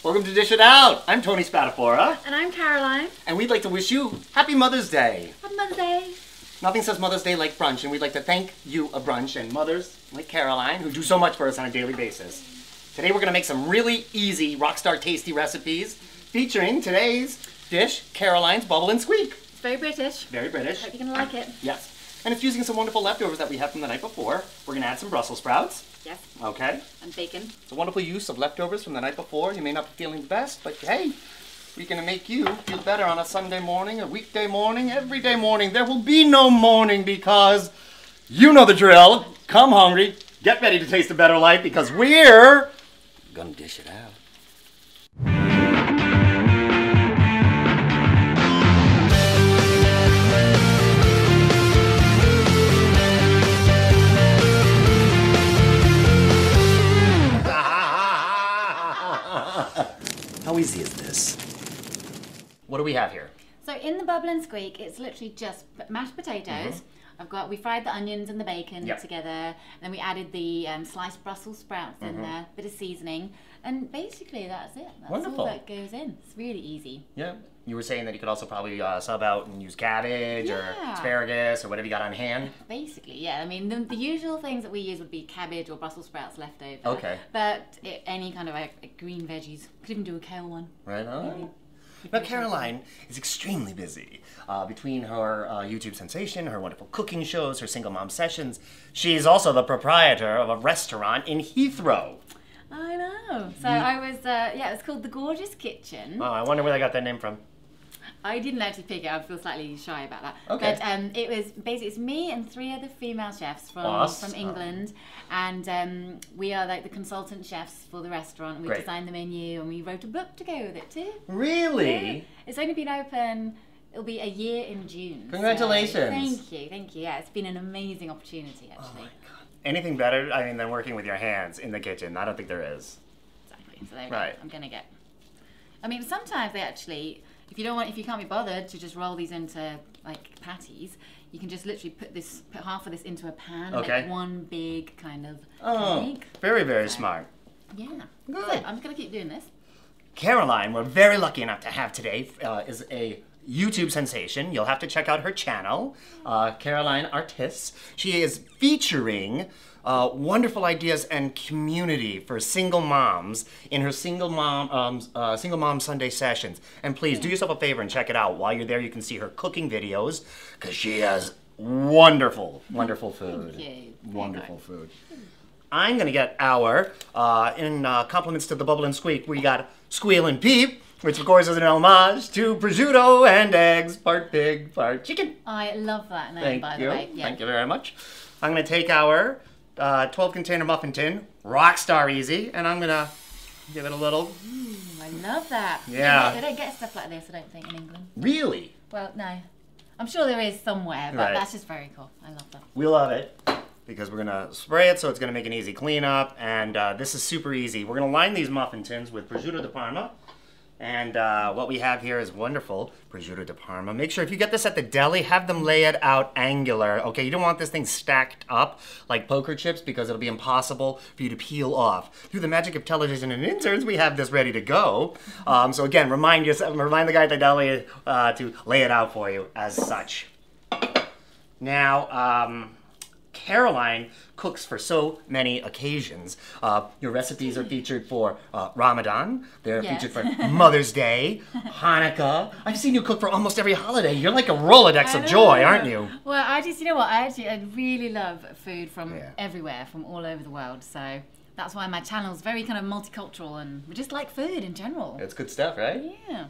Welcome to Dish It Out. I'm Tony Spatafora. And I'm Caroline. And we'd like to wish you Happy Mother's Day. Happy Mother's Day. Nothing says Mother's Day like brunch, and we'd like to thank you, a brunch, and mothers like Caroline, who do so much for us on a daily basis. Today we're going to make some really easy, rockstar tasty recipes, featuring today's dish, Caroline's Bubble and Squeak. It's very British. Very British. Hope you're going to like it. Yes. And it's using some wonderful leftovers that we had from the night before. We're going to add some Brussels sprouts. Yes. Okay. And bacon. It's a wonderful use of leftovers from the night before. You may not be feeling the best, but hey, we're going to make you feel better on a Sunday morning, a weekday morning, everyday morning. There will be no morning because you know the drill. Come hungry, get ready to taste a better life because we're going to dish it out. How easy is this? What do we have here? So in the Bubble and Squeak, it's literally just mashed potatoes. We fried the onions and the bacon together, and then we added the sliced Brussels sprouts in there, bit of seasoning, and basically that's it. That's Wonderful. all that goes in. It's really easy. Yeah. You were saying that you could also probably sub out and use cabbage or asparagus or whatever you got on hand. Basically, yeah. I mean, the usual things that we use would be cabbage or Brussels sprouts left over. Okay. But any kind of green veggies. Could even do a kale one. Right on. Now, Caroline is extremely busy. Between her YouTube sensation, her wonderful cooking shows, her single mom sessions, she's also the proprietor of a restaurant in Heathrow. I know. So I was, it was called The Gorgeous Kitchen. Oh, I wonder where they got that name from. I didn't actually pick it. I feel slightly shy about that. Okay. But it was basically, it's me and 3 other female chefs from England, and we are like the consultant chefs for the restaurant. And we designed the menu, and we wrote a book to go with it too. Really? Yeah. It's only been open. It'll be a year in June. Congratulations. So thank you. Yeah, it's been an amazing opportunity actually. Oh my God. Anything better, than working with your hands in the kitchen? I don't think there is. Exactly. So there we go. I'm gonna get. I mean, sometimes they actually, if you can't be bothered to just roll these into like patties, you can just literally put half of this into a pan and make one big kind of cake. Very, very smart. Yeah. Good. So I'm just gonna keep doing this. Caroline, we're very lucky enough to have today is a YouTube sensation. You'll have to check out her channel, Caroline Artiss. She is featuring wonderful ideas and community for single moms in her single mom Sunday sessions. And please do yourself a favor and check it out. While you're there, you can see her cooking videos because she has wonderful, wonderful food. Thank you. Wonderful food. I'm gonna get our in compliments to the Bubble and Squeak. We got Squeal and Peep, which of course is an homage to prosciutto and eggs, part pig, part chicken. I love that name, by the way. Yeah. Thank you very much. I'm going to take our 12 container muffin tin, Rockstar Easy, and I'm going to give it a little. I love that. Yeah. They don't get stuff like this, I don't think, in England. Really? Well, no. I'm sure there is somewhere, but that's just very cool. I love that. We love it because we're going to spray it so it's going to make an easy cleanup, and this is super easy. We're going to line these muffin tins with prosciutto di Parma. And what we have here is wonderful prosciutto di Parma. Make sure if you get this at the deli, have them lay it out angular. Okay, you don't want this thing stacked up like poker chips because it'll be impossible for you to peel off. Through the magic of television and interns, we have this ready to go. So again, remind the guy at the deli to lay it out for you as such. Now, Caroline cooks for so many occasions. Your recipes are featured for Ramadan. They're featured for Mother's Day, Hanukkah. I've seen you cook for almost every holiday. You're like a Rolodex of joy, aren't you? Well, you know what? I really love food from everywhere, from all over the world. So that's why my channel is very kind of multicultural, and we just like food in general. It's good stuff, right? Yeah.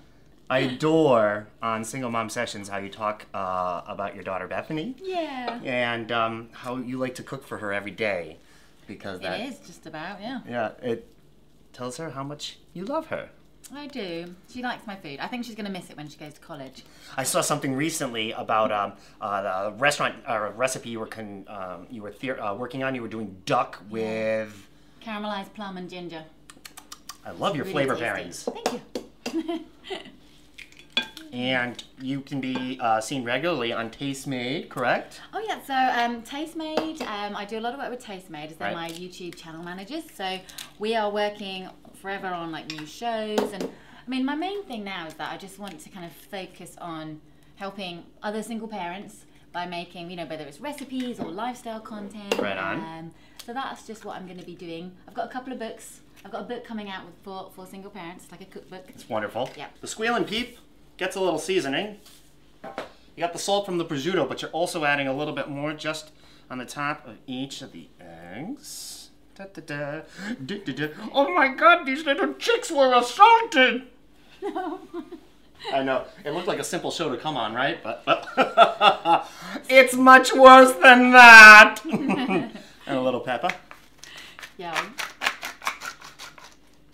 I adore on Single Mom Sessions how you talk about your daughter Bethany. Yeah. And how you like to cook for her every day, because it is just about Yeah, it tells her how much you love her. I do. She likes my food. I think she's going to miss it when she goes to college. I saw something recently about the restaurant recipe you were working on. You were doing duck with caramelized plum and ginger. I love your flavor pairings. Thank you. And you can be seen regularly on Tastemade, correct? Oh yeah, so Tastemade, I do a lot of work with Tastemade as they're my YouTube channel managers. So we are working forever on like new shows. And I mean, my main thing now is that I just want to kind of focus on helping other single parents by making, you know, whether it's recipes or lifestyle content. Right on. So that's just what I'm going to be doing. I've got a couple of books. I've got a book coming out for single parents, like a cookbook. It's wonderful. Yeah. The Squeal and Peep gets a little seasoning. You got the salt from the prosciutto, but you're also adding a little bit more just on the top of each of the eggs. Da, da, da, da, da, da. Oh my God, these little chicks were assaulted! No. I know, it looked like a simple show to come on, right? But it's much worse than that! And a little pepper. Yeah.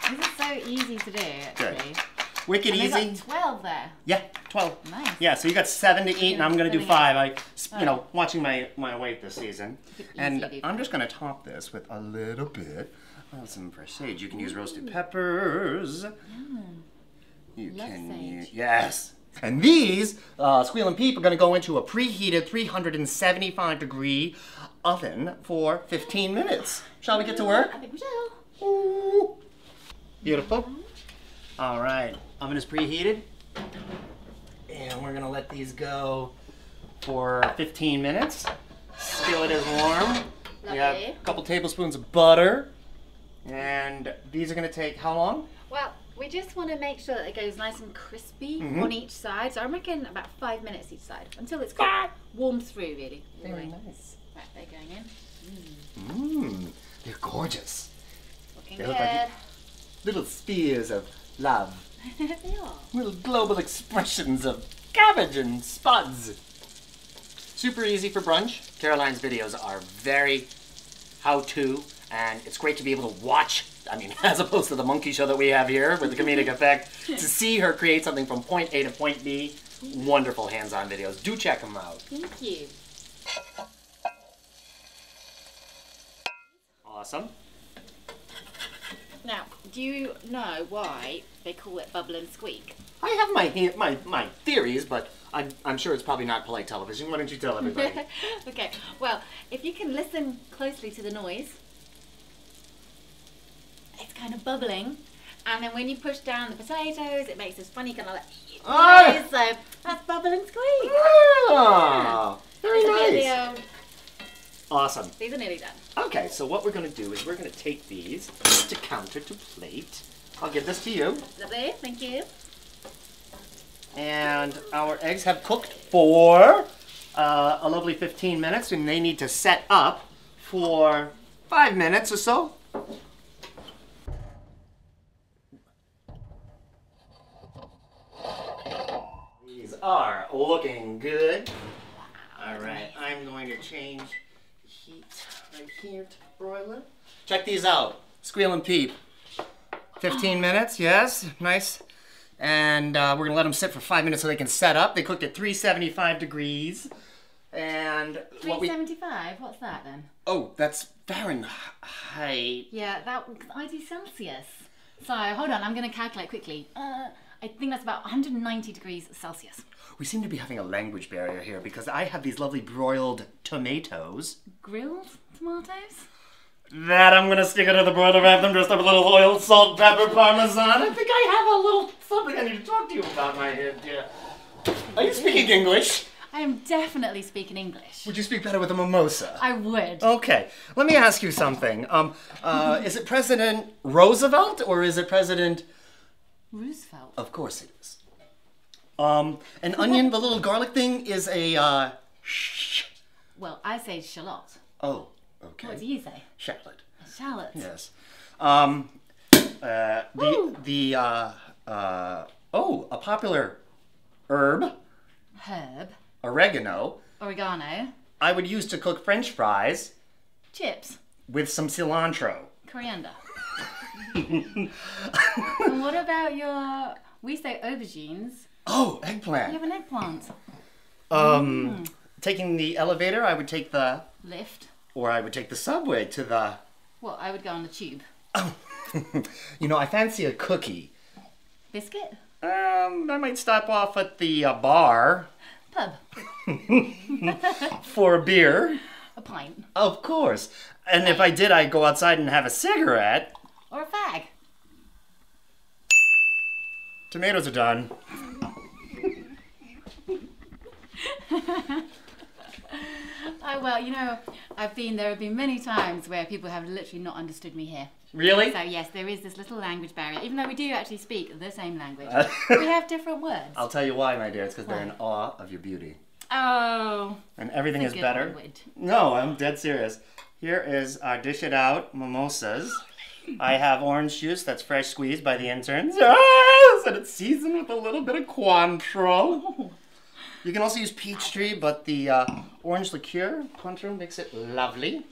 This is so easy to do, actually. Good. Wicked and easy. Got 12 there. Yeah, 12. Nice. Yeah, so you got 7 to eat, and I'm going to do 5. You know, Oh. watching my weight this season. And I'm just going to top this with a little bit of some fresh sage. You can use roasted peppers. You Love can sage. use, yes. And these, Squeal and Peep, are going to go into a preheated 375-degree oven for 15 minutes. Shall we get to work? I think we shall. Ooh. Beautiful. All right, oven is preheated. And we're gonna let these go for 15 minutes. Skillet is warm. We have a couple tablespoons of butter. And these are gonna take how long? Well, we just want to make sure that it goes nice and crispy on each side. So I'm reckon about 5 minutes each side until it's got warmed through, really. Very nice. Right, they're going in. Mmm, they're gorgeous. Looking They good. look like little spheres of love. They are. Little global expressions of cabbage and spuds. Super easy for brunch. Caroline's videos are very how-to, and it's great to be able to watch, I mean, as opposed to the monkey show that we have here with the comedic effect, to see her create something from point A to point B. Wonderful hands-on videos. Do check them out. Thank you. Awesome. Now, do you know why they call it Bubble and Squeak? I have my theories, but I'm sure it's probably not polite television. Why don't you tell everybody? Okay, well, if you can listen closely to the noise, it's kind of bubbling. And then when you push down the potatoes, it makes this funny kind of like noise. So that's Bubble and Squeak. Ah, very nice. Video. Awesome. These are nearly done. Okay, so what we're going to do is we're going to take these to counter to plate. I'll give this to you. Lovely, thank you. And our eggs have cooked for a lovely 15 minutes, and they need to set up for 5 minutes or so. These are looking good. All right, I'm going to change the heat right here to broiler. Check these out. Squeal and Peep. 15 minutes, yes, nice. And we're gonna let them sit for 5 minutes so they can set up. They cooked at 375 degrees. And 375, what's that then? Oh, that's Fahrenheit. Yeah, I do Celsius. So, hold on, I'm going to calculate quickly. I think that's about 190 degrees Celsius. We seem to be having a language barrier here because I have these lovely broiled tomatoes. Grilled tomatoes? That I'm gonna stick into the broiler, wrap them just up a little oil, salt, pepper, parmesan. I think I have a little something I need to talk to you about, my head, dear. Are you speaking English? I am definitely speaking English. Would you speak better with a mimosa? I would. Okay, let me ask you something. Is it President Roosevelt or is it President... Roosevelt? Of course it is. An onion, the little garlic thing, is a, Well, I say shallot. Oh, okay. What do you say? Shallot. A shallot. Yes. A popular herb, Herb. oregano, Oregano. I would use to cook French fries Chips. with some cilantro. Coriander. And what about your... We say aubergines. Oh, You eggplant. have an eggplant. Taking the elevator, I would take the... Lift. Or I would take the subway to the... Well, I would go on the tube. You know, I fancy a cookie. Biscuit? I might stop off at the bar Pub. for a beer. A pint. Of course. And if I did, I'd go outside and have a cigarette. Or a fag. Tomatoes are done. Oh, well, you know, there have been many times where people have literally not understood me here. Really? So yes, there is this little language barrier. Even though we do actually speak the same language, we have different words. I'll tell you why, my dear. It's because they're in awe of your beauty. Oh. And everything is better. No, I'm dead serious. Here is our Dish It Out mimosas. I have orange juice that's fresh squeezed by the interns. Yes! And it's seasoned with a little bit of Cointreau. You can also use peach tree, but the orange liqueur, Cointreau, makes it lovely.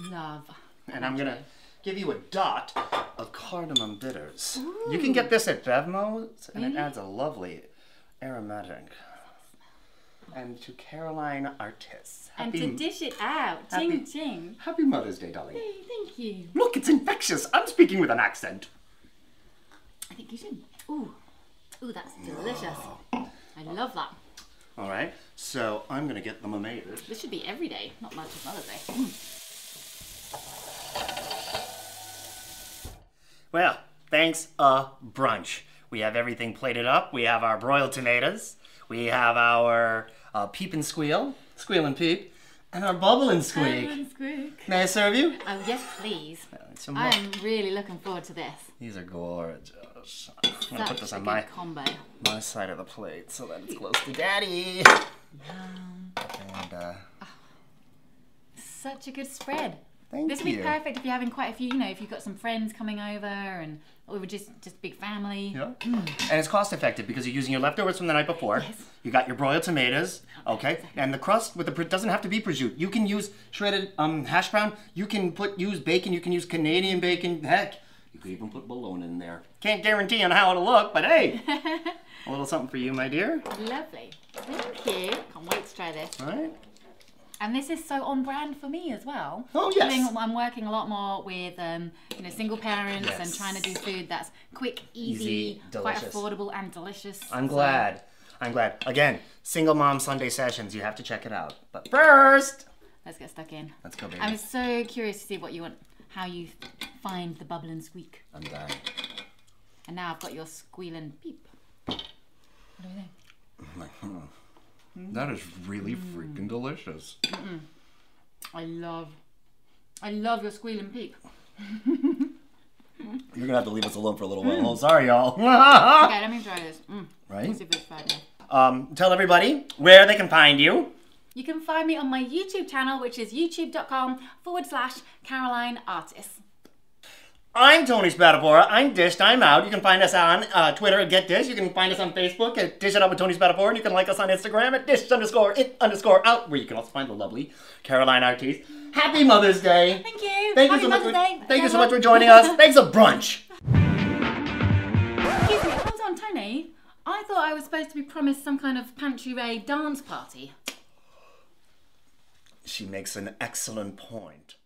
Love. And I'm going to give you a dot of cardamom bitters. Ooh. You can get this at Bevmo's, and it adds a lovely aromatic. And to Caroline Artiss. And to Dish It Out. Ching, ching. Happy Mother's Day, darling. Hey, thank you. Look, it's infectious. I'm speaking with an accent. I think you should. Ooh. Ooh, that's delicious. Oh. I love that. All right, so I'm going to get them made. This should be every day, not much of Mother's Day. Well, thanks Brunch. We have everything plated up. We have our broiled tomatoes. We have our Peep and Squeal and Peep, and our Bubble and Squeak. Bubble and Squeak. May I serve you? Oh, yes, please. I'm really looking forward to this. These are gorgeous. I'm going to put this on my side of the plate so that it's close to Daddy. And, such a good spread. Thank you. This would be perfect if you're having quite a few, you know, if you've got some friends coming over and or just big family. Yeah. And it's cost effective because you're using your leftovers from the night before. Yes. You got your broiled tomatoes, okay? And the crust with the doesn't have to be prosciutto. You can use shredded hash brown. You can use bacon. You can use Canadian bacon. Heck, you could even put bologna in there. Can't guarantee on how it'll look, but hey, a little something for you, my dear. Lovely. Thank you. Can't wait to try this. All right. And this is so on brand for me as well. Oh, yes. I'm working a lot more with you know, single parents and trying to do food that's quick, easy, quite affordable and delicious. I'm glad. Again, Single Mom Sunday Sessions. You have to check it out. But first, let's get stuck in. Let's go, baby. I'm so curious to see what you want, how you find the Bubble and Squeak. I'm dying. And now I've got your Squeal and Peep. What do you think? That is really freaking delicious. I love your Squeal and Peep. You're gonna have to leave us alone for a little while. Oh, sorry, y'all. Okay, let me try this. Right? Let's see if it's fried. Tell everybody where they can find you. You can find me on my YouTube channel, which is youtube.com/Caroline Artiss. I'm Tony Spadafora. I'm Dished. I'm out. You can find us on Twitter at Get Dish. You can find us on Facebook at Dish It Out with Tony Spadafora. And you can like us on Instagram at Dish_it_out, where you can also find the lovely Caroline Artiss. Happy Mother's Day. Thank you. Happy Mother's Day. Thank you so much for joining us. Thanks for Brunch. Excuse me, hold on, Tony. I thought I was supposed to be promised some kind of pantry raid dance party. She makes an excellent point.